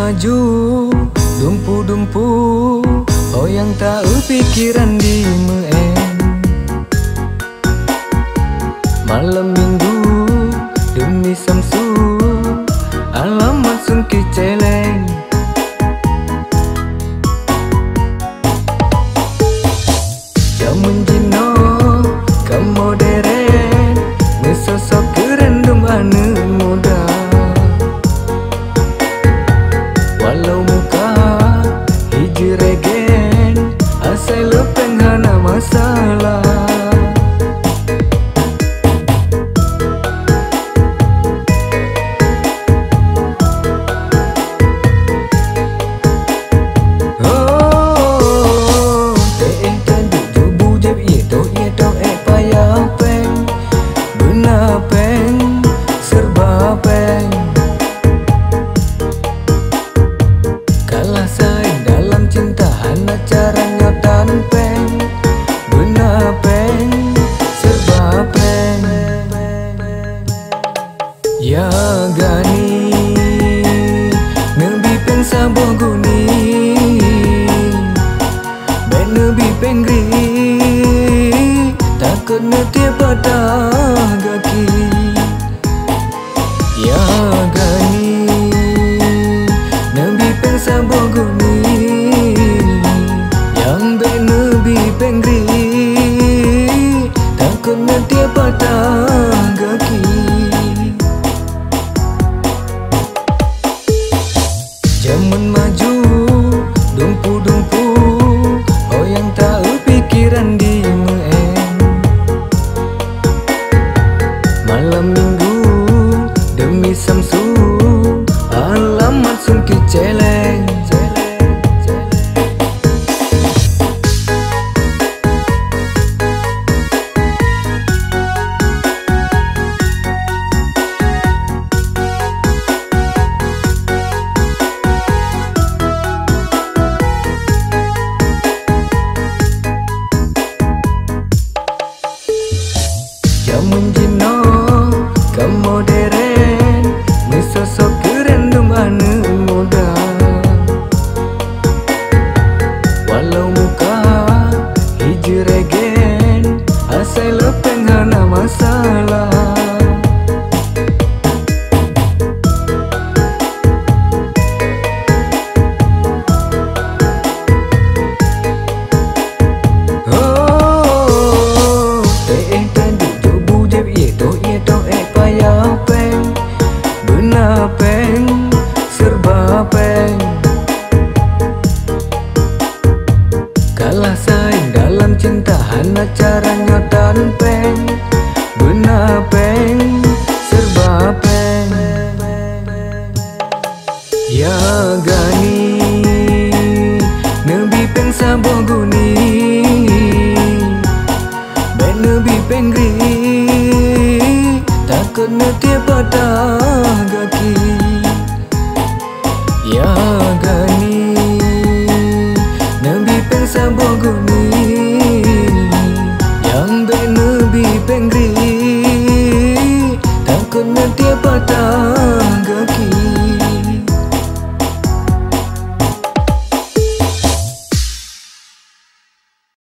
maju dumpu-dumpu, oh yang tahu pikiran di meen. Malam minggu demi samsu, alamat sungki celeng. Jamun jino kemoderen, ngesosok kerendam ane muda. Walau muka hiji regen, asal lepeng hana masalah. Ya gani nebi peng sabuh guni, ben nebi pengri takut netia patah gaki. Ya gani nebi peng sabuh guni, yang ben nebi pengri takut netia patah gaki. Jamun maju dumpu-dumpu, oh yang tahu pikiran di meen. Malam minggu demi samsu, alamat sungki celeng. Jamun jino kemoderen, ngesosok kerendam ane muda. Walau muka hiji regen, asal lepeng hana masalah. Peng serba peng, kalah saing dalam cinta hana caranya tan peng. Benar peng serba peng. Ya gani nebi peng sabuh guni, ben nebi pengri takut netia patah